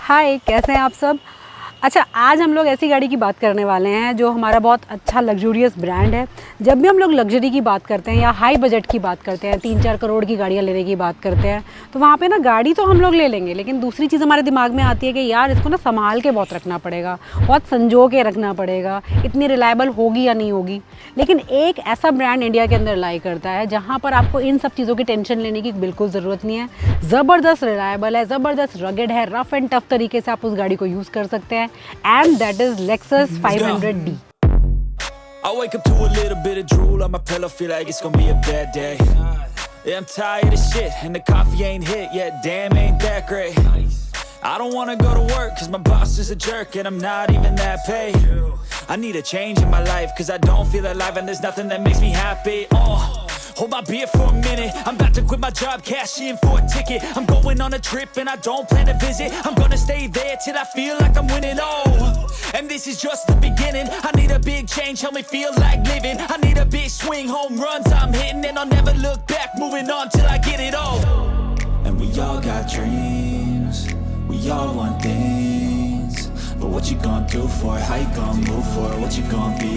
हाय, कैसे हैं आप सब। अच्छा, आज हम लोग ऐसी गाड़ी की बात करने वाले हैं जो हमारा बहुत अच्छा लग्जूरियस ब्रांड है। जब भी हम लोग लग्जरी की बात करते हैं या हाई बजट की बात करते हैं, 3-4 करोड़ की गाड़ियाँ लेने की बात करते हैं, तो वहाँ पे ना गाड़ी तो हम लोग ले लेंगे, लेकिन दूसरी चीज़ हमारे दिमाग में आती है कि यार इसको ना संभाल के बहुत रखना पड़ेगा, बहुत संजो के रखना पड़ेगा, इतनी रिलायबल होगी या नहीं होगी। लेकिन एक ऐसा ब्रांड इंडिया के अंदर लाई करता है जहाँ पर आपको इन सब चीज़ों की टेंशन लेने की बिल्कुल ज़रूरत नहीं है। ज़बरदस्त रिलायबल है, ज़बरदस्त रगेड है, रफ एंड टफ तरीके से आप उस गाड़ी को यूज़ कर सकते हैं, and that is Lexus 500D. I wake up to a little bit of drool on my pillow, feel like it's gonna be a bad day. Yeah, I'm tired of shit and the coffee ain't hit yet, damn ain't that great. I don't wanna go to work cause my boss is a jerk and I'm not even that paid. I need a change in my life cause I don't feel alive and there's nothing that makes me happy. Hold my beer for a minute, I'm about to quit my job, cash in for a ticket. I'm going on a trip and I don't plan to visit. I'm gonna stay there till I feel like I'm winning, and this is just the beginning. I need a big change, help me feel like living. I need a big swing, home runs I'm hitting, and I'll never look back, moving on till I get it all. And we all got dreams, we all want things, but what you gonna do for it, how you gonna move for it, what you gonna be.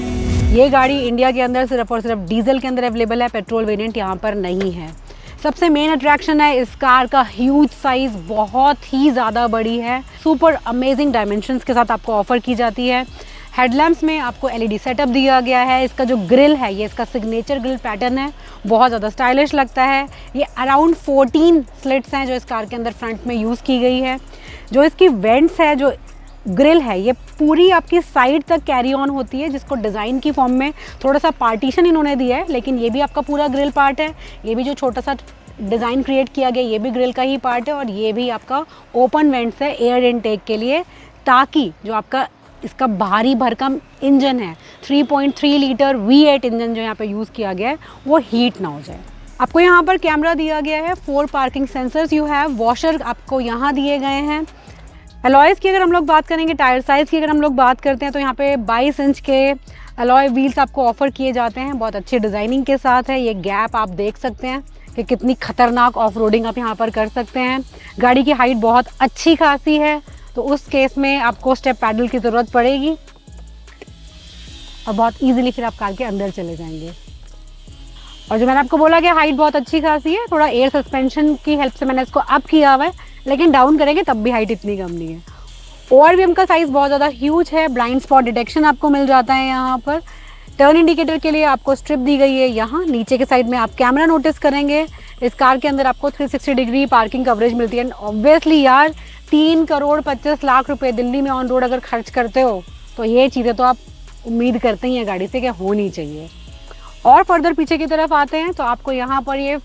ये गाड़ी India के अंदर सिर्फ और सिर्फ diesel के अंदर available है, पेट्रोल वेरिएंट यहाँ पर नहीं है। सबसे मेन अट्रैक्शन है इस कार का ह्यूज साइज़, बहुत ही ज़्यादा बड़ी है, सुपर अमेजिंग डायमेंशंस के साथ आपको ऑफर की जाती है। हेडलैम्प्स में आपको एलईडी सेटअप दिया गया है। इसका जो ग्रिल है, ये इसका सिग्नेचर ग्रिल पैटर्न है, बहुत ज़्यादा स्टाइलिश लगता है। ये अराउंड 14 स्लिट्स हैं जो इस कार के अंदर फ्रंट में यूज़ की गई है। जो इसकी वेंट्स है, जो ग्रिल है, ये पूरी आपकी साइड तक कैरी ऑन होती है, जिसको डिज़ाइन की फॉर्म में थोड़ा सा पार्टीशन इन्होंने दिया है, लेकिन ये भी आपका पूरा ग्रिल पार्ट है। ये भी जो छोटा सा डिज़ाइन क्रिएट किया गया, ये भी ग्रिल का ही पार्ट है, और ये भी आपका ओपन वेंट्स है एयर इनटेक के लिए, ताकि जो आपका इसका भारी भरकम इंजन है, 3.3 लीटर V8 इंजन जो यहाँ पे यूज़ किया गया है, वो हीट ना हो जाए। आपको यहाँ पर कैमरा दिया गया है, 4 parking sensors you have, washer आपको यहाँ दिए गए हैं। अलॉयज़ की अगर हम लोग बात करेंगे, टायर साइज़ की अगर हम लोग बात करते हैं, तो यहाँ पे 22 इंच के अलॉय व्हील्स आपको ऑफ़र किए जाते हैं, बहुत अच्छी डिज़ाइनिंग के साथ है। ये गैप आप देख सकते हैं कि कितनी खतरनाक ऑफ रोडिंग आप यहाँ पर कर सकते हैं। गाड़ी की हाइट बहुत अच्छी खासी है, तो उस केस में आपको स्टेप पैडल की ज़रूरत पड़ेगी और बहुत ईजिली फिर आप कार के अंदर चले जाएंगे। और जो मैंने आपको बोला कि हाइट बहुत अच्छी खासी है, थोड़ा एयर सस्पेंशन की हेल्प से मैंने इसको अप किया हुआ है, लेकिन डाउन करेंगे तब भी हाइट इतनी कम नहीं है। ओआरवीएम का साइज़ बहुत ज़्यादा ह्यूज है, ब्लाइंड स्पॉट डिटेक्शन आपको मिल जाता है यहाँ पर। टर्न इंडिकेटर के लिए आपको स्ट्रिप दी गई है यहाँ नीचे के साइड में, आप कैमरा नोटिस करेंगे। इस कार के अंदर आपको 360 डिग्री पार्किंग कवरेज मिलती है। ऑब्वियसली यार, 3 करोड़ 25 लाख रुपए दिल्ली में ऑन रोड अगर खर्च करते हो, तो ये चीज़ें तो आप उम्मीद करते ही हैं गाड़ी से कि होनी चाहिए। और फर्दर पीछे की तरफ आते हैं तो आपको यहाँ पर ये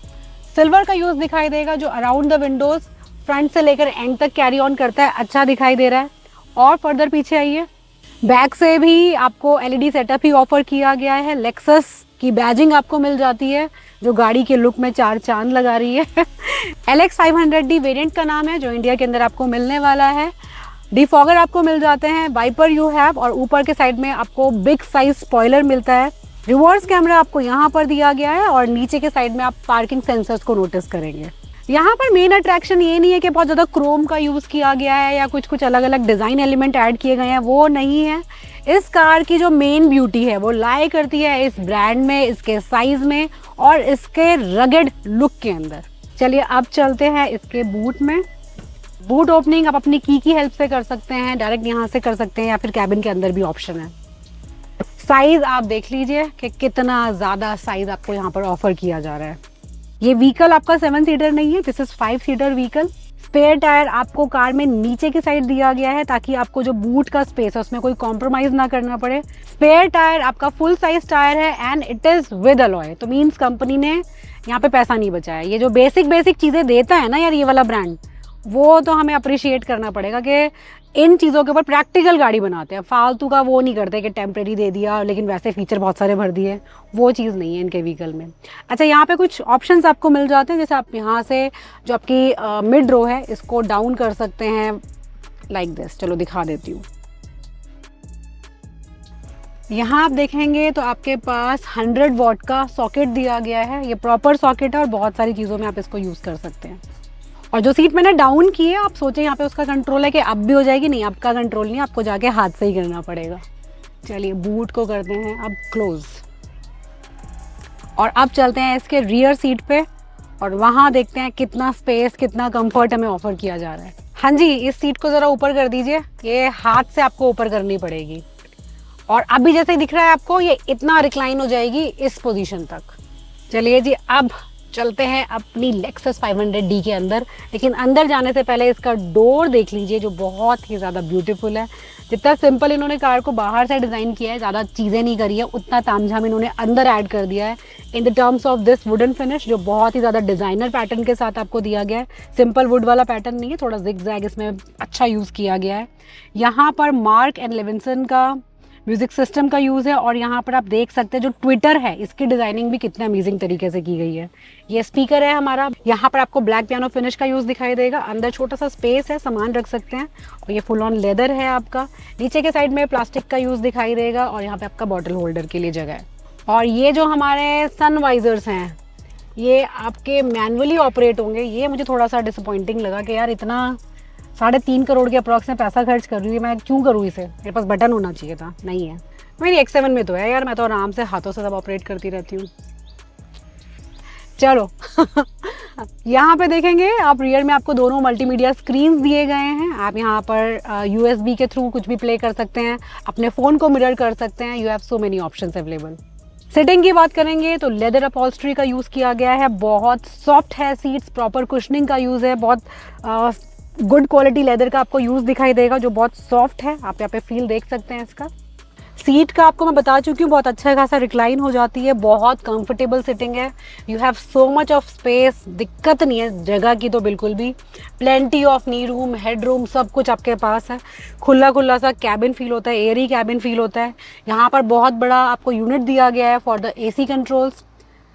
सिल्वर का यूज़ दिखाई देगा, जो अराउंड द विंडोज़ फ्रंट से लेकर एंड तक कैरी ऑन करता है, अच्छा दिखाई दे रहा है। और फर्दर पीछे आइए, बैक से भी आपको एलईडी सेटअप ही ऑफर किया गया है। लेक्सस की बैजिंग आपको मिल जाती है, जो गाड़ी के लुक में 4 चांद लगा रही है। LX 500D वेरिएंट का नाम है, जो इंडिया के अंदर आपको मिलने वाला है। डिफॉगर आपको मिल जाते हैं, वाइपर यू हैव, और ऊपर के साइड में आपको बिग साइज स्पॉइलर मिलता है। रिवर्स कैमरा आपको यहाँ पर दिया गया है, और नीचे के साइड में आप पार्किंग सेंसर्स को नोटिस करेंगे। यहाँ पर मेन अट्रैक्शन ये नहीं है कि बहुत ज़्यादा क्रोम का यूज़ किया गया है या कुछ अलग अलग डिज़ाइन एलिमेंट ऐड किए गए हैं, वो नहीं है। इस कार की जो मेन ब्यूटी है वो लाई करती है इस ब्रांड में, इसके साइज़ में और इसके रगेड लुक के अंदर। चलिए अब चलते हैं इसके बूट में। बूट ओपनिंग आप अपनी की हेल्प से कर सकते हैं, डायरेक्ट यहाँ से कर सकते हैं, या फिर कैबिन के अंदर भी ऑप्शन है। साइज़ आप देख लीजिए कि कितना ज़्यादा साइज़ आपको यहाँ पर ऑफर किया जा रहा है। ये व्हीकल आपका 7 सीटर नहीं है, this is 5 seater vehicle. Spare tyre आपको कार में नीचे की साइड दिया गया है, ताकि आपको जो बूट का स्पेस है उसमें कोई कॉम्प्रोमाइज ना करना पड़े। स्पेयर टायर आपका फुल साइज टायर है, and it is with alloy, तो मीन्स कंपनी ने यहाँ पे पैसा नहीं बचाया। ये जो बेसिक चीज़ें देता है ना यार ये वाला ब्रांड, वो तो हमें अप्रिशिएट करना पड़ेगा कि इन चीज़ों के ऊपर प्रैक्टिकल गाड़ी बनाते हैं। फालतू का वो नहीं करते कि टेम्प्रेरी दे दिया लेकिन वैसे फीचर बहुत सारे भर दिए, वो चीज़ नहीं है इनके व्हीकल में। अच्छा, यहाँ पे कुछ ऑप्शंस आपको मिल जाते हैं, जैसे आप यहाँ से जो आपकी मिड रो है इसको डाउन कर सकते हैं लाइक दिस। चलो दिखा देती हूँ। यहाँ आप देखेंगे तो आपके पास 100 वॉट का सॉकेट दिया गया है। ये प्रॉपर सॉकेट है और बहुत सारी चीज़ों में आप इसको यूज़ कर सकते हैं। और जो सीट मैंने डाउन की है, आप सोचे यहाँ पे उसका कंट्रोल है कि अब भी हो जाएगी, नहीं, आपका कंट्रोल नहीं, आपको जाके हाथ से ही करना पड़ेगा। चलिए बूट को करते हैं अब क्लोज, और अब चलते हैं इसके रियर सीट पे और वहाँ देखते हैं कितना स्पेस, कितना कंफर्ट हमें ऑफर किया जा रहा है। हाँ जी, इस सीट को ज़रा ऊपर कर दीजिए, ये हाथ से आपको ऊपर करनी पड़ेगी। और अभी जैसे ही दिख रहा है आपको, ये इतना रिक्लाइन हो जाएगी इस पोजीशन तक। चलिए जी, अब चलते हैं अपनी लेक्सस 500D के अंदर। लेकिन अंदर जाने से पहले इसका डोर देख लीजिए, जो बहुत ही ज़्यादा ब्यूटीफुल है। जितना सिंपल इन्होंने कार को बाहर से डिज़ाइन किया है, ज़्यादा चीज़ें नहीं करी है, उतना तामझाम इन्होंने अंदर ऐड कर दिया है in the terms of this wooden finish, जो बहुत ही ज़्यादा डिज़ाइनर पैटर्न के साथ आपको दिया गया है। सिंपल वुड वाला पैटर्न नहीं है, थोड़ा जिग जैग इसमें अच्छा यूज़ किया गया है। यहाँ पर मार्क एंड लेविंसन का म्यूज़िक सिस्टम का यूज़ है, और यहाँ पर आप देख सकते हैं जो ट्विटर है, इसकी डिज़ाइनिंग भी कितने अमेजिंग तरीके से की गई है। ये स्पीकर है हमारा, यहाँ पर आपको ब्लैक पियानो फिनिश का यूज़ दिखाई देगा। अंदर छोटा सा स्पेस है, सामान रख सकते हैं, और ये फुल ऑन लेदर है आपका। नीचे के साइड में प्लास्टिक का यूज़ दिखाई देगा, और यहाँ पे आपका बॉटल होल्डर के लिए जगह है। और ये जो हमारे सन वाइजर्स हैं, ये आपके मैनुअली ऑपरेट होंगे। ये मुझे थोड़ा सा डिसअपॉइंटिंग लगा कि यार इतना 3.5 करोड़ के अप्रॉक्स में पैसा खर्च कर रही हूँ, मैं क्यों करूँ इसे, मेरे पास बटन होना चाहिए था, नहीं है। मेरी X7 में तो है यार, मैं तो आराम से हाथों से सब ऑपरेट करती रहती हूँ। चलो यहाँ पे देखेंगे आप, रियर में आपको दोनों मल्टीमीडिया स्क्रीन दिए गए हैं। आप यहाँ पर USB के थ्रू कुछ भी प्ले कर सकते हैं, अपने फ़ोन को मिरर कर सकते हैं। You have so many options available. Sitting की बात करेंगे तो लेदर अपॉल्स्ट्री का यूज़ किया गया है, बहुत सॉफ्ट है सीट्स, प्रॉपर कुशनिंग का यूज़ है, बहुत गुड क्वालिटी लेदर का आपको यूज़ दिखाई देगा, जो बहुत सॉफ्ट है। आप यहाँ पे फील देख सकते हैं इसका। सीट का आपको मैं बता चुकी हूँ, बहुत अच्छा खासा रिक्लाइन हो जाती है, बहुत कंफर्टेबल सिटिंग है। You have so much of space, दिक्कत नहीं है जगह की तो बिल्कुल भी। Plenty of knee room, head room, सब कुछ आपके पास है। खुला खुला सा कैबिन फील होता है, एयरी कैबिन फील होता है। यहाँ पर बहुत बड़ा आपको यूनिट दिया गया है फॉर द AC कंट्रोल्स।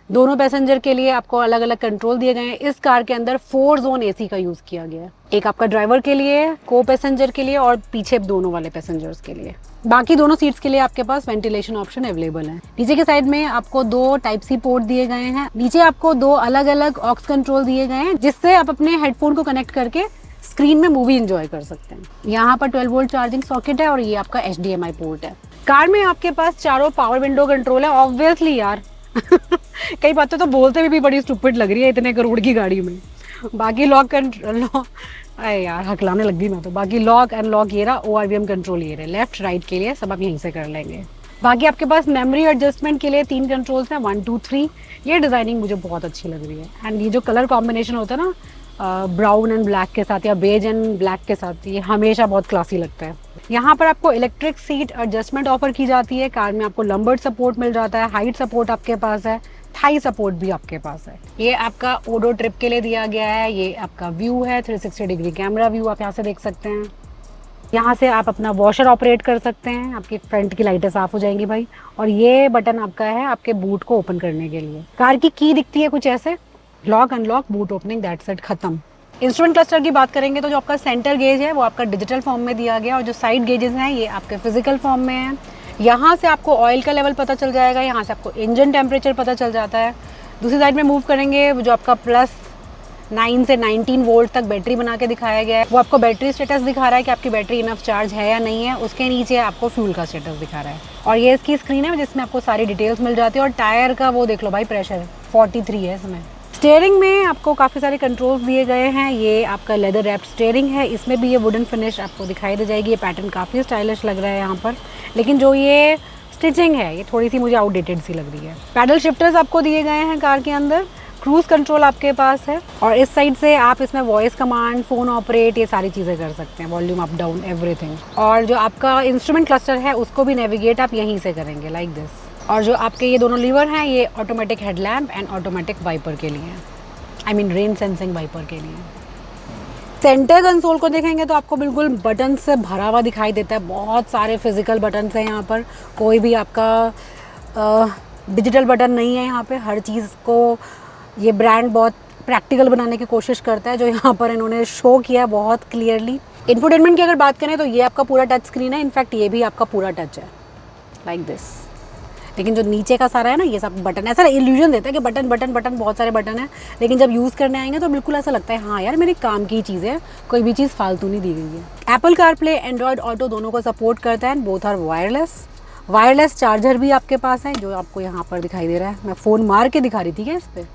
दोनों पैसेंजर के लिए आपको अलग अलग कंट्रोल दिए गए हैं। इस कार के अंदर 4 जोन AC का यूज़ किया गया है, एक आपका ड्राइवर के लिए, को पैसेंजर के लिए, और पीछे दोनों वाले पैसेंजर्स के लिए। बाकी दोनों सीट्स के लिए आपके पास वेंटिलेशन ऑप्शन अवेलेबल है। नीचे के साइड में आपको 2 Type-C पोर्ट दिए गए हैं। नीचे आपको 2 अलग अलग ऑक्स कंट्रोल दिए गए हैं, जिससे आप अपने हेडफोन को कनेक्ट करके स्क्रीन में मूवी एंजॉय कर सकते हैं। यहाँ पर 12 वोल्ट चार्जिंग सॉकेट है, और ये आपका HDMI पोर्ट है। कार में आपके पास चारों पावर विंडो कंट्रोल है। ऑब्वियसली यार कई बातें तो बोलते भी बड़ी स्टूपिड लग रही है इतने करोड़ की गाड़ी में। बाकी लॉक अरे यार हकलाने लग गई मैं तो। बाकी लॉक अनलॉक ये रहा, ORVM कंट्रोल ये रहे, लेफ्ट राइट के लिए सब आप यहीं से कर लेंगे। बाकी आपके पास मेमोरी एडजस्टमेंट के लिए 3 कंट्रोल्स हैं, 1 2 3। ये डिज़ाइनिंग मुझे बहुत अच्छी लग रही है। एंड ये जो कलर कॉम्बिनेशन होता है ना, ब्राउन एंड ब्लैक के साथ या बेज एंड ब्लैक के साथ, ये हमेशा बहुत क्लासी लगता है। यहाँ पर आपको इलेक्ट्रिक सीट एडजस्टमेंट ऑफर की जाती है। कार में आपको लंबर्ड सपोर्ट मिल जाता है, हाइट सपोर्ट आपके पास है, थाई सपोर्ट भी आपके पास है। ये आपका ओडो ट्रिप के लिए दिया गया है। ये आपका व्यू है, 360 डिग्री कैमरा व्यू आप यहाँ से देख सकते हैं। यहाँ से आप अपना वॉशर ऑपरेट कर सकते हैं, आपकी फ्रंट की लाइटें साफ हो जाएंगी भाई। और ये बटन आपका है आपके बूट को ओपन करने के लिए। कार की दिखती है कुछ ऐसे, lock unlock boot opening, that's it, खत्म। इंस्ट्रूमेंट क्लस्टर की बात करेंगे तो जो आपका सेंटर गेज है वो आपका डिजिटल फॉर्म में दिया गया, और जो साइड गेजेस हैं ये आपके फिजिकल फॉर्म में हैं। यहाँ से आपको ऑयल का लेवल पता चल जाएगा, यहाँ से आपको इंजन टेम्परेचर पता चल जाता है। दूसरी साइड में मूव करेंगे, जो आपका +9 से 19 वोल्ट तक बैटरी बना के दिखाया गया है, वो आपको बैटरी स्टेटस दिखा रहा है कि आपकी बैटरी इनफ चार्ज है या नहीं है। उसके नीचे आपको फ्यूल का स्टेटस दिखा रहा है, और ये इसकी स्क्रीन है जिसमें आपको सारी डिटेल्स मिल जाती है। और टायर का वो देख लो भाई, प्रेशर 43 है इसमें। स्टीयरिंग में आपको काफ़ी सारे कंट्रोल्स दिए गए हैं। ये आपका लेदर रैप्ड स्टीयरिंग है, इसमें भी ये वुडन फिनिश आपको दिखाई दे जाएगी। ये पैटर्न काफ़ी स्टाइलिश लग रहा है यहाँ पर, लेकिन जो ये स्टिचिंग है ये थोड़ी सी मुझे आउटडेटेड सी लग रही है। पैडल शिफ्टर्स आपको दिए गए हैं कार के अंदर। क्रूज़ कंट्रोल आपके पास है, और इस साइड से आप इसमें वॉइस कमांड, फ़ोन ऑपरेट, ये सारी चीज़ें कर सकते हैं, वॉल्यूम अप डाउन एवरीथिंग। और जो आपका इंस्ट्रूमेंट क्लस्टर है उसको भी नेविगेट आप यहीं से करेंगे, लाइक दिस। और जो आपके ये दोनों लीवर हैं ये automatic headlamp and automatic wiper के लिए हैं, I mean rain sensing wiper के लिए। सेंटर कंसोल को देखेंगे तो आपको बिल्कुल बटन से भरा हुआ दिखाई देता है। बहुत सारे फिजिकल बटन्स हैं यहाँ पर, कोई भी आपका डिजिटल बटन नहीं है यहाँ पे। हर चीज़ को ये ब्रांड बहुत प्रैक्टिकल बनाने की कोशिश करता है, जो यहाँ पर इन्होंने शो किया बहुत क्लियरली। इंफोटेनमेंट की अगर बात करें तो ये आपका पूरा टच स्क्रीन है, इनफैक्ट ये भी आपका पूरा टच है, लाइक दिस। लेकिन जो नीचे का सारा है ना, ये सब बटन, ऐसा इल्यूजन देता है कि बटन बटन बटन, बहुत सारे बटन हैं, लेकिन जब यूज़ करने आएंगे तो बिल्कुल ऐसा लगता है हाँ यार मेरे काम की चीज़ है, कोई भी चीज़ फालतू नहीं दी गई है। एप्पल कारप्ले, एंड्रॉयड ऑटो दोनों को सपोर्ट करता है, बोथ आर वायरलेस चार्जर भी आपके पास है जो आपको यहाँ पर दिखाई दे रहा है। मैं फ़ोन मार के दिखा रही थी क्या इस पर?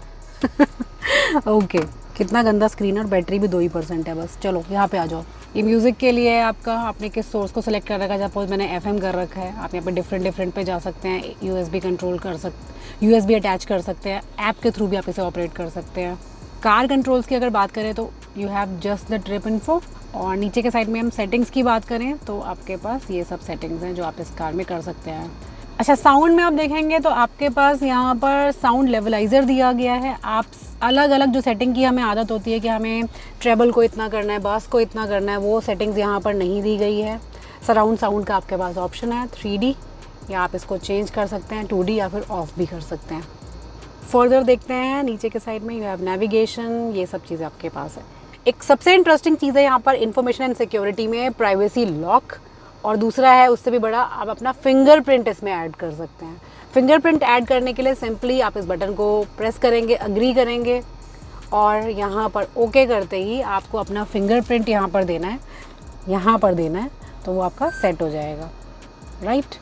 ओके, कितना गंदा स्क्रीन और बैटरी भी 2% है बस। चलो यहाँ पे आ जाओ। ये म्यूज़िक के लिए है आपका, आपने किस सोर्स को सिलेक्ट कर रखा है। सपोज मैंने FM कर रखा है, आप यहाँ पे डिफरेंट पे जा सकते हैं, USB कंट्रोल कर सकते, USB अटैच कर सकते हैं, ऐप के थ्रू भी आप इसे ऑपरेट कर सकते हैं। कार कंट्रोल्स की अगर बात करें तो you have just the trip info, और नीचे के साइड में हम सेटिंग्स की बात करें तो आपके पास ये सब सेटिंग्स हैं जो आप इस कार में कर सकते हैं। अच्छा, साउंड में आप देखेंगे तो आपके पास यहाँ पर साउंड लेवलाइज़र दिया गया है। आप अलग अलग जो सेटिंग की हमें आदत होती है कि हमें ट्रेबल को इतना करना है, बास को इतना करना है, वो सेटिंग्स यहाँ पर नहीं दी गई है। सराउंड साउंड का आपके पास ऑप्शन है 3D, या आप इसको चेंज कर सकते हैं 2D या फिर ऑफ भी कर सकते हैं। फर्दर देखते हैं नीचे के साइड में यू हैव नेविगेशन, ये सब चीज़ें आपके पास है। एक सबसे इंटरेस्टिंग चीज़ है यहाँ पर इन्फॉर्मेशन एंड सिक्योरिटी में प्राइवेसी लॉक, और दूसरा है उससे भी बड़ा, आप अपना फिंगरप्रिंट इसमें ऐड कर सकते हैं। फिंगरप्रिंट ऐड करने के लिए सिंपली आप इस बटन को प्रेस करेंगे, अग्री करेंगे, और यहाँ पर ओके करते ही आपको अपना फिंगरप्रिंट यहाँ पर देना है, यहाँ पर देना है, तो वो आपका सेट हो जाएगा, राइट।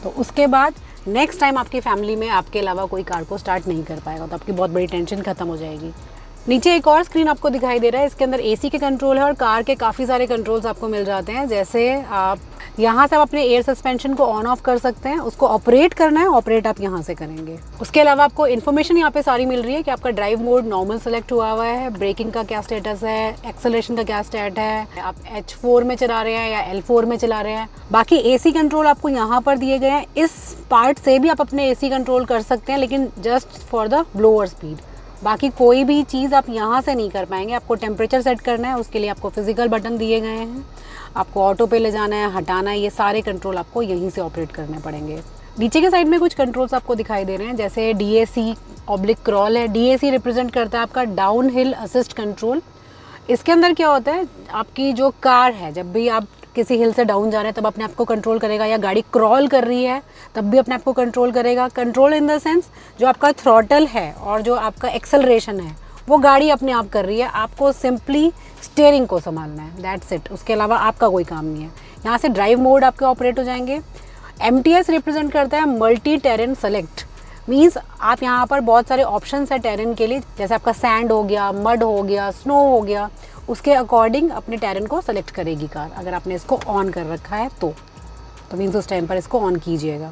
तो उसके बाद नेक्स्ट टाइम आपकी फैमिली में आपके अलावा कोई कार को स्टार्ट नहीं कर पाएगा, तो आपकी बहुत बड़ी टेंशन ख़त्म हो जाएगी। नीचे एक और स्क्रीन आपको दिखाई दे रहा है, इसके अंदर AC के कंट्रोल है और कार के काफ़ी सारे कंट्रोल्स आपको मिल जाते हैं। जैसे आप यहाँ से आप अपने एयर सस्पेंशन को ऑन ऑफ कर सकते हैं, उसको ऑपरेट करना है, ऑपरेट आप यहाँ से करेंगे। उसके अलावा आपको इन्फॉर्मेशन यहाँ पे सारी मिल रही है कि आपका ड्राइव मोड नॉर्मल सेलेक्ट हुआ है, ब्रेकिंग का क्या स्टेटस है, एक्सेलरेशन का क्या स्टेट है, आप H4 में चला रहे हैं या L4 में चला रहे हैं। बाकी AC कंट्रोल आपको यहाँ पर दिए गए हैं। इस पार्ट से भी आप अपने AC कंट्रोल कर सकते हैं, लेकिन just for the blower speed. बाकी कोई भी चीज़ आप यहाँ से नहीं कर पाएंगे। आपको टेम्परेचर सेट करना है, उसके लिए आपको फिजिकल बटन दिए गए हैं। आपको ऑटो पे ले जाना है, हटाना है, ये सारे कंट्रोल आपको यहीं से ऑपरेट करने पड़ेंगे। नीचे के साइड में कुछ कंट्रोल्स आपको दिखाई दे रहे हैं, जैसे DAC/क्रॉल है। DAC रिप्रेजेंट करता है आपका डाउन हिल असिस्ट कंट्रोल। इसके अंदर क्या होता है, आपकी जो कार है जब भी आप किसी हिल से डाउन जा रहे हैं तब अपने आप को कंट्रोल करेगा, या गाड़ी क्रॉल कर रही है तब भी अपने आप को कंट्रोल करेगा। कंट्रोल इन द सेंस जो आपका थ्रॉटल है और जो आपका एक्सेलरेशन है वो गाड़ी अपने आप कर रही है, आपको सिंपली स्टीयरिंग को संभालना है, दैट्स इट। उसके अलावा आपका कोई काम नहीं है। यहाँ से ड्राइव मोड आपके ऑपरेट हो जाएंगे। MTS रिप्रेजेंट करता है मल्टी टेरेन सेलेक्ट, मीन्स आप यहाँ पर बहुत सारे ऑप्शन है टेरेन के लिए, जैसे आपका सैंड हो गया, मड हो गया, स्नो हो गया, उसके अकॉर्डिंग अपने टेरेन को सेलेक्ट करेगी कार। अगर आपने इसको ऑन कर रखा है तो मीन्स उस टाइम पर इसको ऑन कीजिएगा।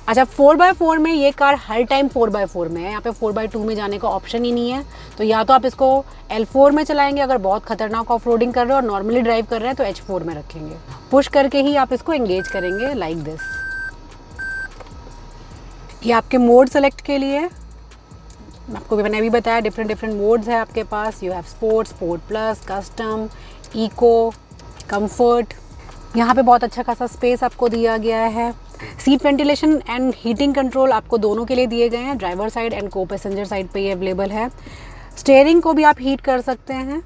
अच्छा, 4x4 में ये कार हर टाइम 4x4 में है, यहाँ पे 4x2 में जाने का ऑप्शन ही नहीं है। तो या तो आप इसको L4 में चलाएंगे अगर बहुत खतरनाक ऑफ रोडिंग कर रहे हो, और नॉर्मली ड्राइव कर रहे हैं तो H4 में रखेंगे। पुश करके ही आप इसको एंगेज करेंगे लाइक दिस। ये आपके मोड सेलेक्ट के लिए, आपको मैंने अभी बताया डिफरेंट मोड्स है आपके पास। You have sport plus, custom, eco, comfort. यहाँ पे बहुत अच्छा खासा स्पेस आपको दिया गया है। Seat ventilation and heating control आपको दोनों के लिए दिए गए हैं, ड्राइवर साइड एंड को पैसेंजर साइड पे ये अवेलेबल है। स्टीयरिंग को भी आप हीट कर सकते हैं,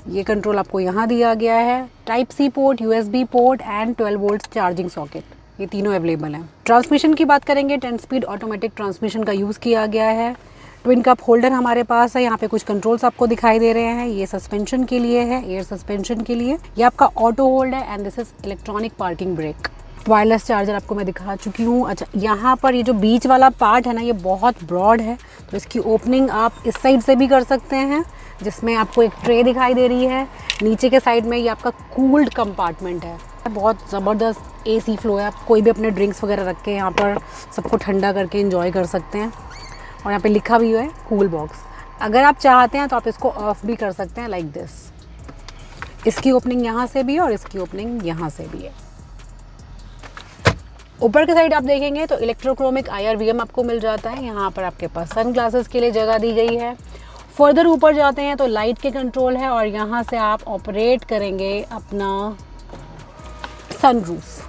ये कंट्रोल आपको यहाँ दिया गया है। Type-C port, USB port and 12 volt charging socket, ये तीनों अवेलेबल हैं। ट्रांसमिशन की बात करेंगे, 10 स्पीड ऑटोमेटिक ट्रांसमिशन का यूज़ किया गया है। ट्विन कप होल्डर हमारे पास है। यहाँ पे कुछ कंट्रोल्स आपको दिखाई दे रहे हैं, ये सस्पेंशन के लिए है, एयर सस्पेंशन के लिए। ये आपका ऑटो होल्ड है and this is electronic parking brake. Wireless charger आपको मैं दिखा चुकी हूँ। अच्छा, यहाँ पर ये जो बीच वाला पार्ट है ना, ये बहुत ब्रॉड है, तो इसकी ओपनिंग आप इस साइड से भी कर सकते हैं, जिसमें आपको एक ट्रे दिखाई दे रही है। नीचे के साइड में ये आपका कूल्ड कंपार्टमेंट है, बहुत ज़बरदस्त AC फ्लो है। आप कोई भी अपने ड्रिंक्स वगैरह रख के यहाँ पर सबको ठंडा करके इंजॉय कर सकते हैं। और यहाँ पे लिखा भी है कूल बॉक्स। अगर आप चाहते हैं तो आप इसको ऑफ भी कर सकते हैं लाइक दिस। इसकी ओपनिंग यहाँ से भी है और इसकी ओपनिंग यहाँ से भी है। ऊपर के साइड आप देखेंगे तो इलेक्ट्रोक्रोमिक IRVM आपको मिल जाता है। यहाँ पर आपके पास सन ग्लासेस के लिए जगह दी गई है। फर्दर ऊपर जाते हैं तो लाइट के कंट्रोल है, और यहाँ से आप ऑपरेट करेंगे अपना सनरूफ,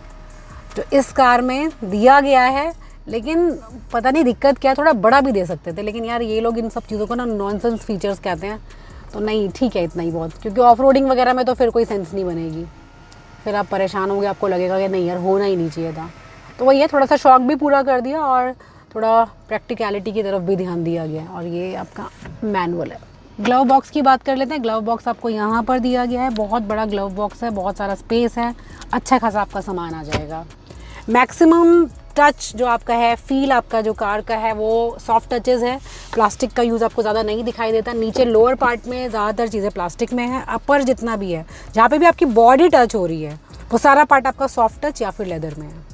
जो इस कार में दिया गया है। लेकिन पता नहीं दिक्कत क्या है, थोड़ा बड़ा भी दे सकते थे, लेकिन यार ये लोग इन सब चीज़ों को ना नॉनसेंस फीचर्स कहते हैं, तो नहीं, ठीक है इतना ही बहुत, क्योंकि ऑफ रोडिंग वगैरह में तो फिर कोई सेंस नहीं बनेगी, फिर आप परेशान होंगे, आपको लगेगा कि नहीं यार होना ही नहीं चाहिए था। तो वही है, थोड़ा सा शौक भी पूरा कर दिया और थोड़ा प्रैक्टिकलिटी की तरफ भी ध्यान दिया गया है। और ये आपका मैनुअल है। ग्लव बॉक्स की बात कर लेते हैं। ग्लव बॉक्स आपको यहाँ पर दिया गया है, बहुत बड़ा ग्लव बॉक्स है, बहुत सारा स्पेस है, अच्छा खासा आपका सामान आ जाएगा। मैक्सिमम टच जो आपका है, फील आपका जो कार का है वो सॉफ्ट टचेज़ है, प्लास्टिक का यूज़ आपको ज़्यादा नहीं दिखाई देता। नीचे लोअर पार्ट में ज़्यादातर चीज़ें प्लास्टिक में है, अपर जितना भी है, जहाँ पे भी आपकी बॉडी टच हो रही है वो सारा पार्ट आपका सॉफ्ट टच या फिर लेदर में है।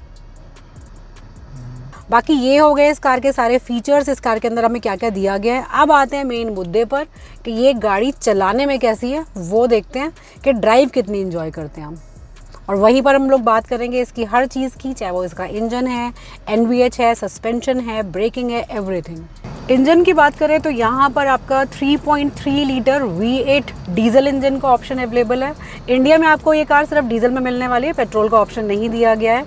बाकी ये हो गए इस कार के सारे फीचर्स, इस कार के अंदर हमें क्या क्या दिया गया है। अब आते हैं मेन मुद्दे पर कि ये गाड़ी चलाने में कैसी है, वो देखते हैं कि ड्राइव कितनी एंजॉय करते हैं हम। और वहीं पर हम लोग बात करेंगे इसकी हर चीज़ की, चाहे वो इसका इंजन है, NVH है, सस्पेंशन है, ब्रेकिंग है, एवरीथिंग। इंजन की बात करें तो यहाँ पर आपका 3.3 लीटर V8 डीजल इंजन का ऑप्शन अवेलेबल है। इंडिया में आपको ये कार सिर्फ डीजल में मिलने वाली है, पेट्रोल का ऑप्शन नहीं दिया गया है।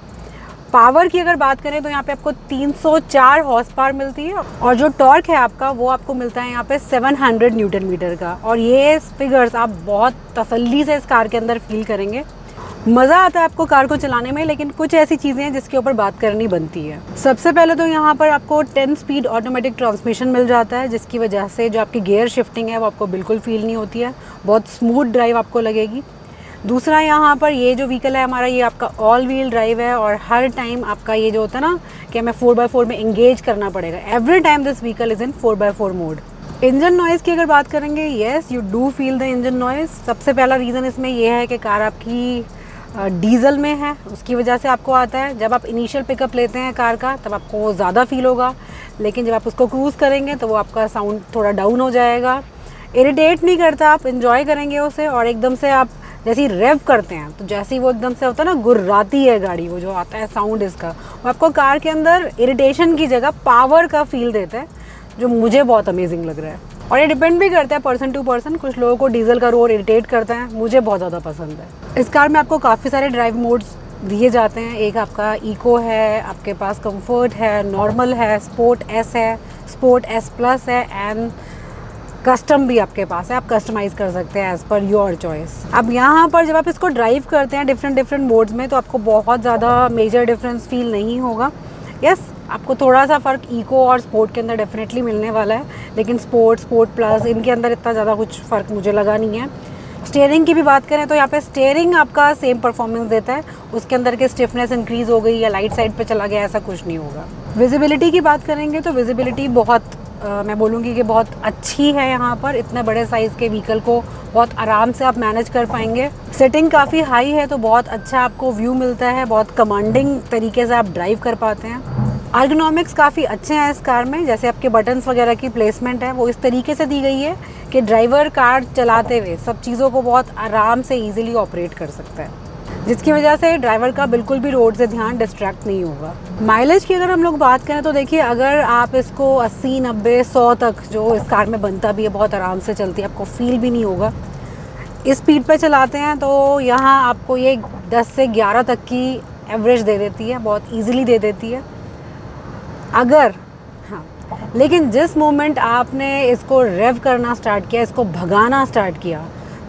पावर की अगर बात करें तो यहाँ पे आपको 304 हॉर्स पावर मिलती है और जो टॉर्क है आपका वो आपको मिलता है यहाँ पे 700 न्यूटन मीटर का। और ये फिगर्स आप बहुत तसल्ली से इस कार के अंदर फील करेंगे। मज़ा आता है आपको कार को चलाने में, लेकिन कुछ ऐसी चीज़ें हैं जिसके ऊपर बात करनी बनती है। सबसे पहले तो यहाँ पर आपको 10 स्पीड ऑटोमेटिक ट्रांसमिशन मिल जाता है, जिसकी वजह से जो आपकी गियर शिफ्टिंग है वो आपको बिल्कुल फील नहीं होती है, बहुत स्मूथ ड्राइव आपको लगेगी। दूसरा, यहाँ पर ये जो व्हीकल है हमारा, ये आपका ऑल व्हील ड्राइव है और हर टाइम आपका ये जो होता है ना कि हमें 4x4 में इंगेज करना पड़ेगा, every time this vehicle is in 4x4 mode. Engine noise की अगर बात करेंगे, yes you do feel the engine noise. सबसे पहला रीज़न इसमें यह है कि कार आपकी डीजल में है, उसकी वजह से आपको आता है। जब आप इनिशियल पिकअप लेते हैं कार का तब आपको ज़्यादा फील होगा, लेकिन जब आप उसको क्रूज़ करेंगे तो वो आपका साउंड थोड़ा डाउन हो जाएगा। इरिटेट नहीं करता, आप इंजॉय करेंगे उसे। और एकदम से आप जैसे ही रेव करते हैं तो जैसे ही वो एकदम से होता है ना, गुर्राती है गाड़ी, वो जो आता है साउंड इसका, वो आपको कार के अंदर इरिटेशन की जगह पावर का फील देता है, जो मुझे बहुत अमेजिंग लग रहा है। और ये डिपेंड भी करता है पर्सन टू पर्सन, कुछ लोगों को डीजल का रोर इरिटेट करता है, मुझे बहुत ज़्यादा पसंद है। इस कार में आपको काफ़ी सारे ड्राइव मोड्स दिए जाते हैं। एक आपका इको है, आपके पास कंफर्ट है, नॉर्मल है, स्पोर्ट S है, स्पोर्ट S+ है एंड कस्टम भी आपके पास है, आप कस्टमाइज़ कर सकते हैं एज़ पर योर चॉइस। अब यहाँ पर जब आप इसको ड्राइव करते हैं डिफरेंट मोड्स में तो आपको बहुत ज़्यादा मेजर डिफरेंस फील नहीं होगा। यस, आपको थोड़ा सा फ़र्क इको और स्पोर्ट के अंदर डेफिनेटली मिलने वाला है, लेकिन स्पोर्ट प्लस इनके अंदर इतना ज़्यादा कुछ फ़र्क मुझे लगा नहीं है। स्टीयरिंग की भी बात करें तो यहाँ पे स्टीयरिंग आपका सेम परफॉर्मेंस देता है, उसके अंदर के स्टिफनेस इंक्रीज़ हो गई या लाइट साइड पे चला गया, ऐसा कुछ नहीं होगा। विजिबिलिटी की बात करेंगे तो विजिबिलिटी बहुत मैं बोलूँगी कि बहुत अच्छी है। यहाँ पर इतने बड़े साइज़ के व्हीकल को बहुत आराम से आप मैनेज कर पाएंगे। सेटिंग काफ़ी हाई है तो बहुत अच्छा आपको व्यू मिलता है, बहुत कमांडिंग तरीके से आप ड्राइव कर पाते हैं। अर्गोनॉमिक्स काफ़ी अच्छे हैं इस कार में, जैसे आपके बटन्स वगैरह की प्लेसमेंट है वो इस तरीके से दी गई है कि ड्राइवर कार चलाते हुए सब चीज़ों को बहुत आराम से ईजिली ऑपरेट कर सकता है, जिसकी वजह से ड्राइवर का बिल्कुल भी रोड से ध्यान डिस्ट्रैक्ट नहीं होगा। माइलेज की अगर हम लोग बात करें तो देखिए, अगर आप इसको 80, 90, 100 तक जो इस कार में बनता भी है, बहुत आराम से चलती है, आपको फील भी नहीं होगा। इस स्पीड पे चलाते हैं तो यहाँ आपको ये 10 से 11 तक की एवरेज दे देती है, बहुत ईजिली दे देती है अगर हाँ। लेकिन जिस मोमेंट आपने इसको रेव करना स्टार्ट किया, इसको भगाना स्टार्ट किया,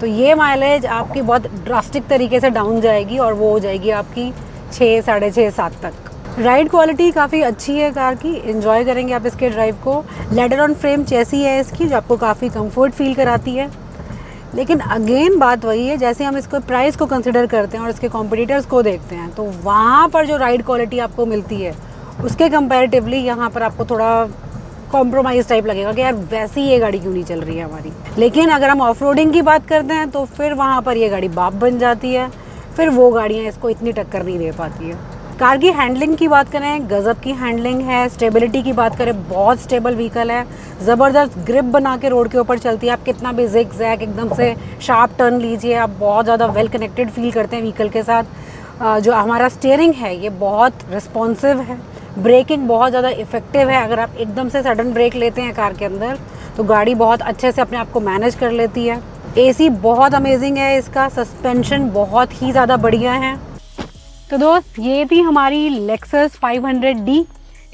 तो ये माइलेज आपकी बहुत ड्रास्टिक तरीके से डाउन जाएगी और वो हो जाएगी आपकी 6, 6.5, 7 तक। राइड क्वालिटी काफ़ी अच्छी है कार की, एंजॉय करेंगे आप इसके ड्राइव को। लेदर ऑन फ्रेम चेसी है इसकी, जो आपको काफ़ी कंफर्ट फील कराती है। लेकिन अगेन बात वही है, जैसे हम इसको प्राइस को कंसिडर करते हैं और इसके कॉम्पिटिटर्स को देखते हैं तो वहाँ पर जो राइड क्वालिटी आपको मिलती है उसके कंपैरेटिवली यहाँ पर आपको थोड़ा कॉम्प्रोमाइज़ टाइप लगेगा कि यार वैसी ये गाड़ी क्यों नहीं चल रही है हमारी। लेकिन अगर हम ऑफ रोडिंग की बात करते हैं तो फिर वहाँ पर ये गाड़ी बाप बन जाती है, फिर वो गाड़ियाँ इसको इतनी टक्कर नहीं दे पाती है। कार की हैंडलिंग की बात करें, गज़ब की हैंडलिंग है। स्टेबिलिटी की बात करें, बहुत स्टेबल व्हीकल है, ज़बरदस्त ग्रिप बना के रोड के ऊपर चलती है। आप कितना भी जिग जैग एकदम से शार्प टर्न लीजिए, आप बहुत ज़्यादा वेल कनेक्टेड फील करते हैं व्हीकल के साथ। जो हमारा स्टीयरिंग है ये बहुत रिस्पॉन्सिव है, ब्रेकिंग बहुत ज़्यादा इफ़ेक्टिव है। अगर आप एकदम से सडन ब्रेक लेते हैं कार के अंदर तो गाड़ी बहुत अच्छे से अपने आप को मैनेज कर लेती है। एसी बहुत अमेजिंग है इसका, सस्पेंशन बहुत ही ज़्यादा बढ़िया है। तो दोस्त, ये थी हमारी लेक्सस 500D।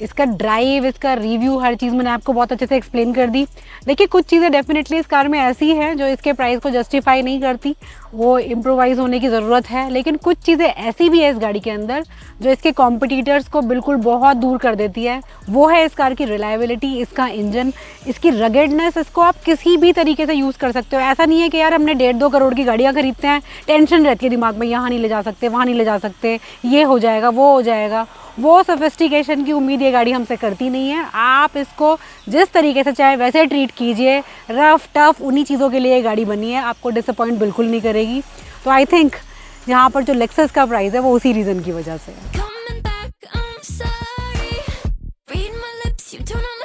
इसका ड्राइव, इसका रिव्यू, हर चीज़ मैंने आपको बहुत अच्छे से एक्सप्लेन कर दी। देखिए, कुछ चीज़ें डेफिनेटली इस कार में ऐसी हैं जो इसके प्राइस को जस्टिफाई नहीं करती वो इम्प्रोवाइज़ होने की ज़रूरत है, लेकिन कुछ चीज़ें ऐसी भी है इस गाड़ी के अंदर जो इसके कॉम्पिटिटर्स को बिल्कुल बहुत दूर कर देती है। वो है इस कार की रिलायबिलिटी, इसका इंजन, इसकी रगेडनेस। इसको आप किसी भी तरीके से यूज़ कर सकते हो। ऐसा नहीं है कि यार हमने 1.5-2 करोड़ की गाड़ियाँ खरीदते हैं, टेंशन रहती है दिमाग में, यहाँ नहीं ले जा सकते, वहाँ नहीं ले जा सकते, ये हो जाएगा, वो हो जाएगा। वो सोफिस्टिकेशन की उम्मीद ये गाड़ी हमसे करती नहीं है। आप इसको जिस तरीके से चाहे वैसे ट्रीट कीजिए, रफ टफ, उन्हीं चीज़ों के लिए ये गाड़ी बनी है, आपको डिसअपॉइंट बिल्कुल नहीं करेगी। तो आई थिंक यहाँ पर जो लेक्सस का प्राइस है वो उसी रीज़न की वजह से है। Coming back, I'm sorry. Read my lips, you don't